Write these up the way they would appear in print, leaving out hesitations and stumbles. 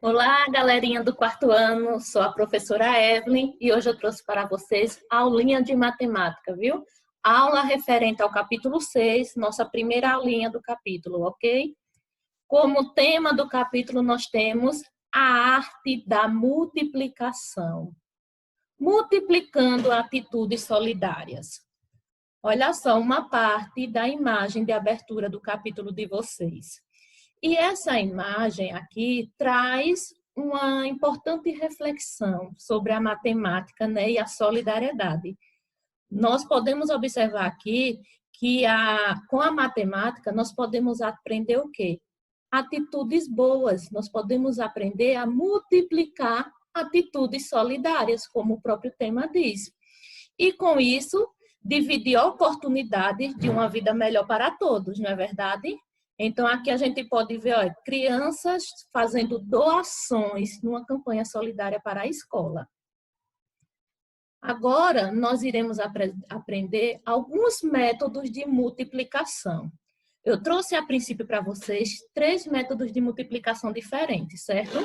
Olá, galerinha do quarto ano, sou a professora Evelyn e hoje eu trouxe para vocês a aulinha de matemática, viu? Aula referente ao capítulo 6, nossa primeira aulinha do capítulo, ok? Como tema do capítulo nós temos a arte da multiplicação, multiplicando atitudes solidárias. Olha só uma parte da imagem de abertura do capítulo de vocês. E essa imagem aqui traz uma importante reflexão sobre a matemática, né, e a solidariedade. Nós podemos observar aqui que com a matemática nós podemos aprender o quê? Atitudes boas. Nós podemos aprender a multiplicar atitudes solidárias, como o próprio tema diz. E com isso, dividir oportunidades de uma vida melhor para todos, não é verdade? Então, aqui a gente pode ver crianças fazendo doações numa campanha solidária para a escola. Agora, nós iremos aprender alguns métodos de multiplicação. Eu trouxe a princípio para vocês 3 métodos de multiplicação diferentes, certo?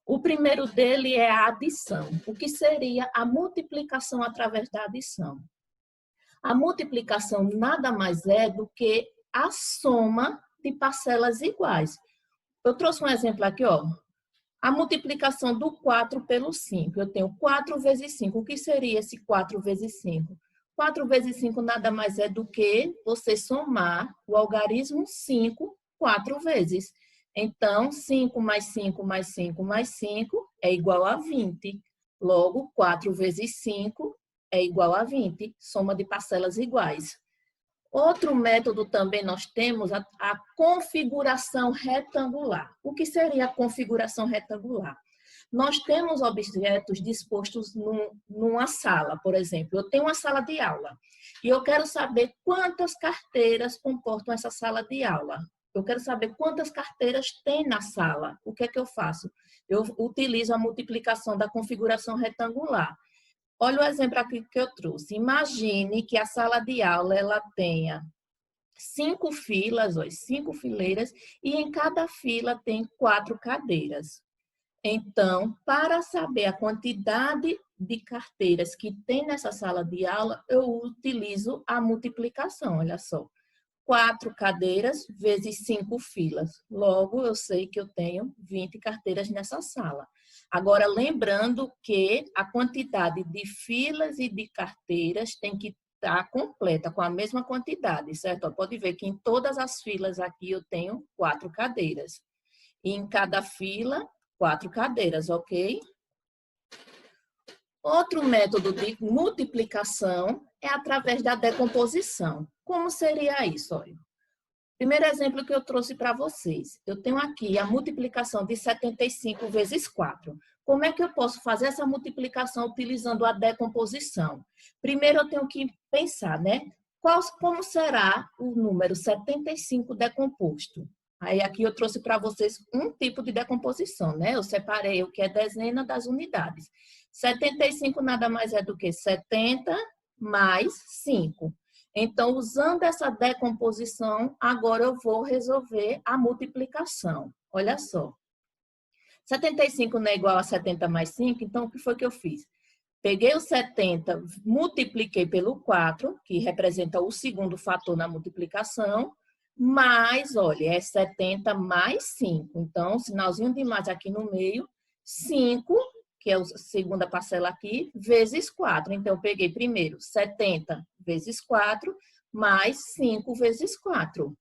O primeiro dele é a adição. O que seria a multiplicação através da adição? A multiplicação nada mais é do que a soma de parcelas iguais. Eu trouxe um exemplo aqui, ó. A multiplicação do 4 pelo 5. Eu tenho 4 vezes 5. O que seria esse 4 vezes 5? 4 vezes 5 nada mais é do que você somar o algarismo 5 4 vezes. Então, 5 mais 5 mais 5 mais 5 é igual a 20. Logo, 4 vezes 5 é igual a 20. Soma de parcelas iguais. Outro método também nós temos a configuração retangular. O que seria a configuração retangular? Nós temos objetos dispostos numa sala, por exemplo. Eu tenho uma sala de aula e eu quero saber quantas carteiras comportam essa sala de aula. Eu quero saber quantas carteiras tem na sala. O que é que eu faço? Eu utilizo a multiplicação da configuração retangular. Olha o exemplo aqui que eu trouxe. Imagine que a sala de aula ela tenha 5 filas, 5 fileiras, e em cada fila tem 4 cadeiras. Então, para saber a quantidade de carteiras que tem nessa sala de aula, eu utilizo a multiplicação, olha só. 4 cadeiras vezes 5 filas. Logo, eu sei que eu tenho 20 carteiras nessa sala. Agora, lembrando que a quantidade de filas e de carteiras tem que estar completa, com a mesma quantidade, certo? Pode ver que em todas as filas aqui eu tenho 4 cadeiras. E em cada fila, 4 cadeiras, ok? Outro método de multiplicação é através da decomposição. Como seria isso? Olha, primeiro exemplo que eu trouxe para vocês. Eu tenho aqui a multiplicação de 75 vezes 4. Como é que eu posso fazer essa multiplicação utilizando a decomposição? Primeiro eu tenho que pensar, né? Como será o número 75 decomposto? Aí aqui eu trouxe para vocês um tipo de decomposição, né? Eu separei o que é dezena das unidades. 75 nada mais é do que 70 mais 5. Então, usando essa decomposição, agora eu vou resolver a multiplicação. Olha só. 75 não é igual a 70 mais 5, então o que foi que eu fiz? Peguei o 70, multipliquei pelo 4, que representa o segundo fator na multiplicação, mais, olha, é 70 mais 5. Então, sinalzinho de mais aqui no meio, 5, que é a segunda parcela aqui, vezes 4. Então, eu peguei primeiro 70 vezes 4, mais 5 vezes 4.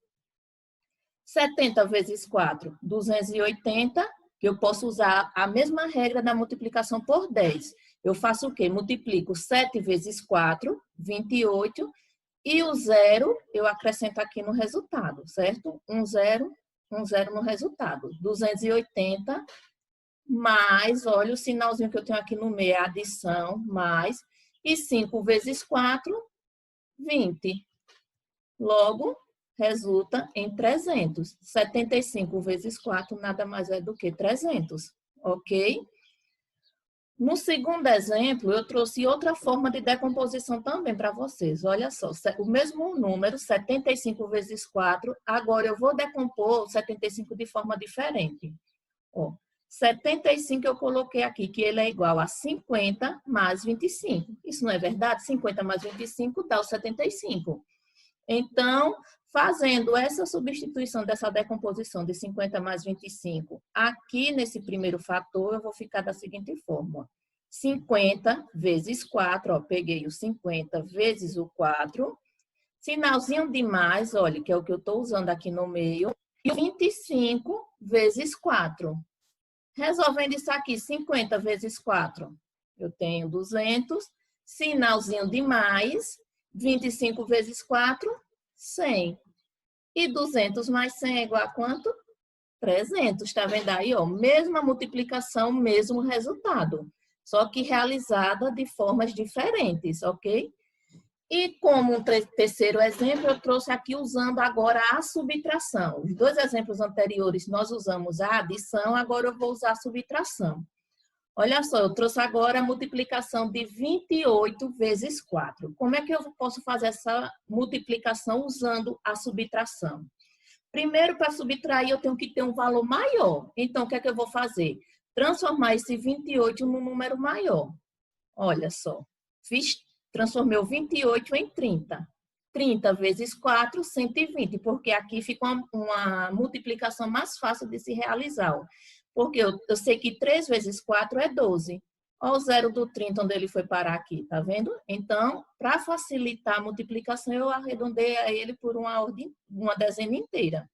70 vezes 4, 280, que eu posso usar a mesma regra da multiplicação por 10. Eu faço o quê? Multiplico 7 vezes 4, 28, e o 0 eu acrescento aqui no resultado, certo? 1 0 no resultado. 280 mais, olha o sinalzinho que eu tenho aqui no meio, é adição, mais, e 5 vezes 4, 20. Logo, resulta em 300. 75 vezes 4 nada mais é do que 300, ok? No segundo exemplo, eu trouxe outra forma de decomposição também para vocês. Olha só, o mesmo número, 75 vezes 4, agora eu vou decompor 75 de forma diferente. Ó, 75 eu coloquei aqui, que ele é igual a 50 mais 25. Isso não é verdade? 50 mais 25 dá o 75. Então, fazendo essa substituição dessa decomposição de 50 mais 25, aqui nesse primeiro fator, eu vou ficar da seguinte forma. 50 vezes 4, ó, peguei o 50 vezes o 4, sinalzinho de mais, olha, que é o que eu estou usando aqui no meio, e 25 vezes 4. Resolvendo isso aqui, 50 vezes 4, eu tenho 200, sinalzinho de mais, 25 vezes 4, 100. E 200 mais 100 é igual a quanto? 300, tá vendo aí, ó? Mesma multiplicação, mesmo resultado. Só que realizada de formas diferentes, ok? E como um terceiro exemplo, eu trouxe aqui usando agora a subtração. Os dois exemplos anteriores nós usamos a adição, agora eu vou usar a subtração. Olha só, eu trouxe agora a multiplicação de 28 vezes 4. Como é que eu posso fazer essa multiplicação usando a subtração? Primeiro, para subtrair, eu tenho que ter um valor maior. Então, o que é que eu vou fazer? Transformar esse 28 num número maior. Olha só, transformei o 28 em 30. 30 vezes 4, 120, porque aqui fica uma multiplicação mais fácil de se realizar. Porque eu sei que 3 vezes 4 é 12. Olha o zero do 30, onde ele foi parar aqui, tá vendo? Então, para facilitar a multiplicação, eu arredondei a ele por uma dezena inteira.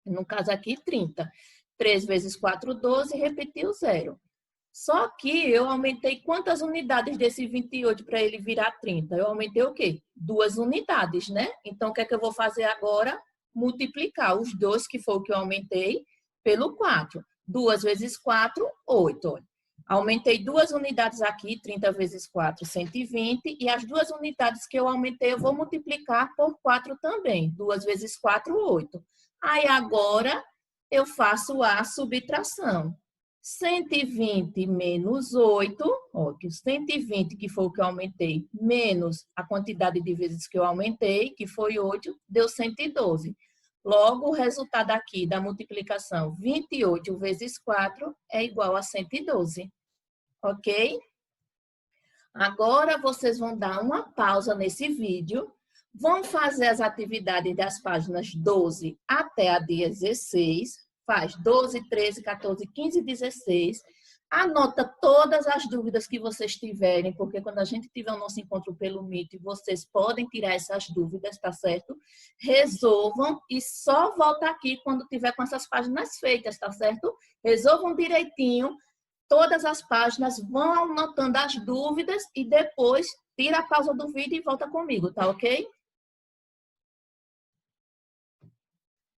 No caso aqui, 30. 3 vezes 4, 12, repeti o zero. Só que eu aumentei quantas unidades desse 28 para ele virar 30? Eu aumentei o quê? 2 unidades, né? Então, o que é que eu vou fazer agora? Multiplicar os 2, que foi o que eu aumentei, pelo 4. 2 vezes 4, 8. Olha. Aumentei 2 unidades aqui, 30 vezes 4, 120. E as 2 unidades que eu aumentei, eu vou multiplicar por 4 também. 2 vezes 4, 8. Aí, agora, eu faço a subtração. 120 menos 8, ó, que 120, que foi o que eu aumentei, menos a quantidade de vezes que eu aumentei, que foi 8, deu 112. Logo, o resultado aqui da multiplicação 28 vezes 4 é igual a 112. Ok? Agora, vocês vão dar uma pausa nesse vídeo, vão fazer as atividades das páginas 12 até a 16, faz 12, 13, 14, 15, 16. Anota todas as dúvidas que vocês tiverem, porque quando a gente tiver o nosso encontro pelo Meet, vocês podem tirar essas dúvidas, tá certo? Resolvam e só volta aqui quando tiver com essas páginas feitas, tá certo? Resolvam direitinho todas as páginas, vão anotando as dúvidas e depois tira a pausa do vídeo e volta comigo, tá ok?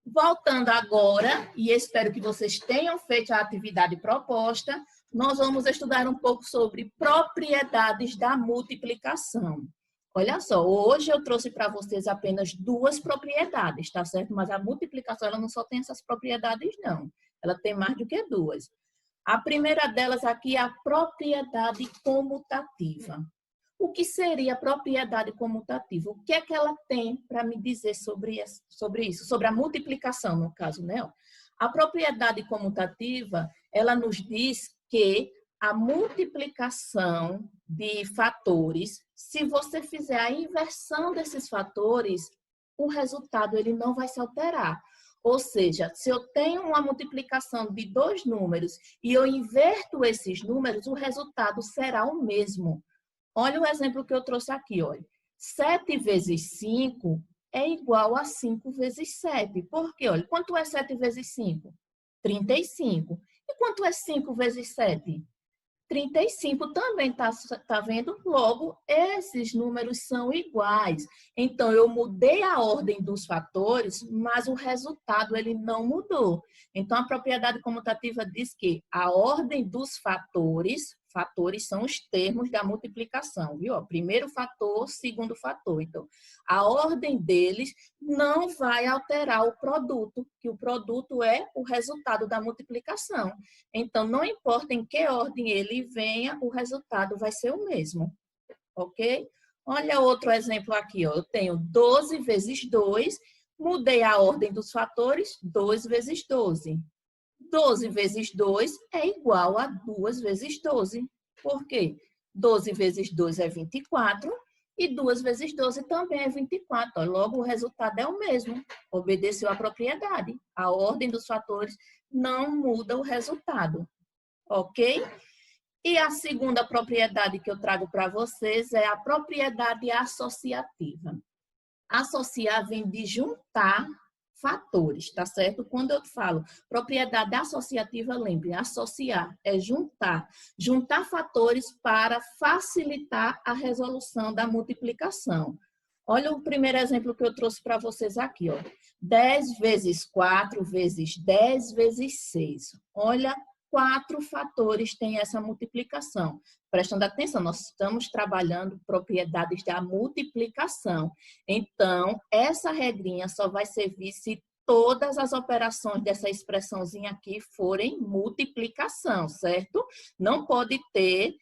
Voltando agora, e espero que vocês tenham feito a atividade proposta, nós vamos estudar um pouco sobre propriedades da multiplicação. Olha só, hoje eu trouxe para vocês apenas 2 propriedades, tá certo? Mas a multiplicação, ela não só tem essas propriedades, não. Ela tem mais do que 2. A primeira delas aqui é a propriedade comutativa. O que seria a propriedade comutativa? O que é que ela tem para me dizer sobre isso? Sobre a multiplicação, no caso, né? A propriedade comutativa, ela nos diz que a multiplicação de fatores, se você fizer a inversão desses fatores, o resultado ele não vai se alterar. Ou seja, se eu tenho uma multiplicação de 2 números e eu inverto esses números, o resultado será o mesmo. Olha o exemplo que eu trouxe aqui, olha. 7 vezes 5 é igual a 5 vezes 7. Por quê? Olha, quanto é 7 vezes 5? 35. E quanto é 5 vezes 7? 35 também, tá vendo? Logo, esses números são iguais. Então, eu mudei a ordem dos fatores, mas o resultado ele não mudou. Então, a propriedade comutativa diz que a ordem dos fatores são os termos da multiplicação, viu? Primeiro fator, segundo fator. Então, a ordem deles não vai alterar o produto, que o produto é o resultado da multiplicação. Então, não importa em que ordem ele venha, o resultado vai ser o mesmo, ok? Olha outro exemplo aqui, ó. Eu tenho 12 vezes 2, mudei a ordem dos fatores, 2 vezes 12. 12 vezes 2 é igual a 2 vezes 12. Por quê? 12 vezes 2 é 24 e 2 vezes 12 também é 24. Logo, o resultado é o mesmo. Obedeceu à propriedade. A ordem dos fatores não muda o resultado. Ok? E a segunda propriedade que eu trago para vocês é a propriedade associativa. Associar vem de juntar fatores, tá certo? Quando eu falo propriedade associativa, lembre, associar é juntar. Juntar fatores para facilitar a resolução da multiplicação. Olha o primeiro exemplo que eu trouxe para vocês aqui, ó. 10 vezes 4 vezes 10 vezes 6. Olha, 4 fatores têm essa multiplicação. Prestando atenção, nós estamos trabalhando propriedades da multiplicação. Então, essa regrinha só vai servir se todas as operações dessa expressãozinha aqui forem multiplicação, certo? Não pode ter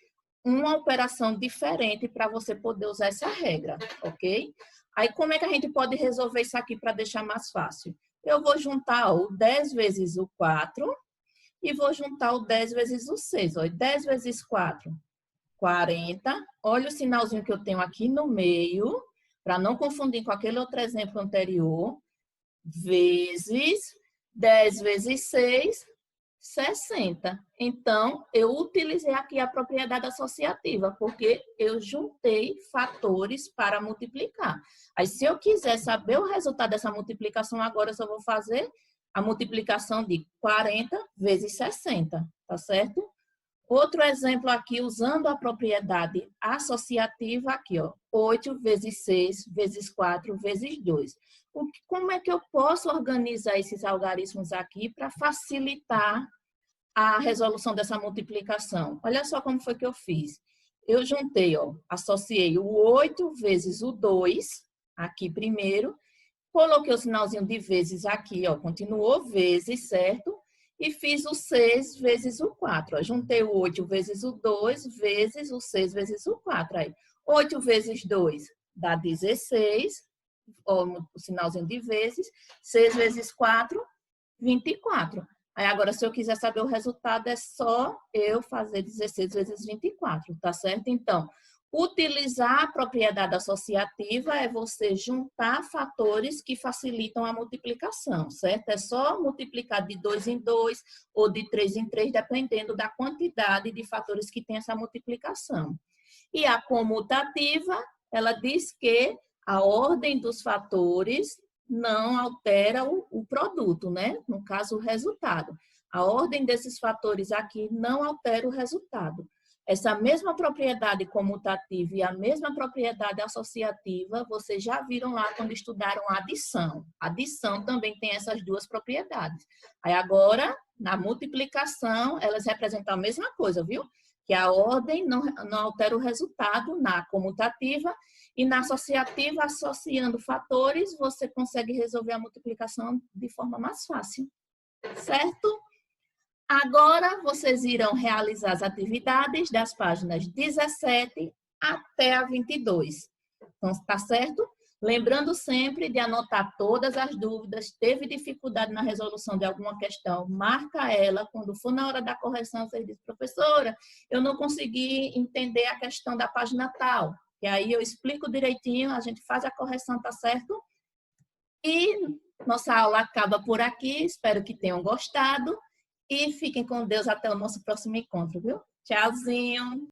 uma operação diferente para você poder usar essa regra, ok? Aí, como é que a gente pode resolver isso aqui para deixar mais fácil? Eu vou juntar o 10 vezes o 4 e vou juntar o 10 vezes o 6. Ó, 10 vezes 4, 40. Olha o sinalzinho que eu tenho aqui no meio, para não confundir com aquele outro exemplo anterior. Vezes 10 vezes 6, 60. Então, eu utilizei aqui a propriedade associativa, porque eu juntei fatores para multiplicar. Aí, se eu quiser saber o resultado dessa multiplicação agora, eu só vou fazer a multiplicação de 40 vezes 60, tá certo? Outro exemplo aqui, usando a propriedade associativa, aqui, ó, 8 vezes 6 vezes 4 vezes 2. Como é que eu posso organizar esses algarismos aqui para facilitar a resolução dessa multiplicação? Olha só como foi que eu fiz. Eu juntei, ó, associei o 8 vezes o 2, aqui primeiro, coloquei o sinalzinho de vezes aqui, ó, continuou vezes, certo? E fiz o 6 vezes o 4. Ó. Juntei o 8 vezes o 2 vezes o 6 vezes o 4. Aí, 8 vezes 2 dá 16, ó, o sinalzinho de vezes. 6 vezes 4, 24. Aí, agora, se eu quiser saber o resultado, é só eu fazer 16 vezes 24, tá certo? Então, utilizar a propriedade associativa é você juntar fatores que facilitam a multiplicação, certo? É só multiplicar de 2 em 2 ou de 3 em 3, dependendo da quantidade de fatores que tem essa multiplicação. E a comutativa, ela diz que a ordem dos fatores não altera o produto, né? No caso, o resultado. A ordem desses fatores aqui não altera o resultado. Essa mesma propriedade comutativa e a mesma propriedade associativa, vocês já viram lá quando estudaram a adição. A adição também tem essas duas propriedades. Aí agora, na multiplicação, elas representam a mesma coisa, viu? Que a ordem não altera o resultado na comutativa e na associativa, associando fatores, você consegue resolver a multiplicação de forma mais fácil, certo? Agora, vocês irão realizar as atividades das páginas 17 até a 22. Então, tá certo? Lembrando sempre de anotar todas as dúvidas. Teve dificuldade na resolução de alguma questão, marca ela. Quando for na hora da correção, você diz, professora, eu não consegui entender a questão da página tal. E aí eu explico direitinho, a gente faz a correção, tá certo? E nossa aula acaba por aqui. Espero que tenham gostado. E fiquem com Deus até o nosso próximo encontro, viu? Tchauzinho!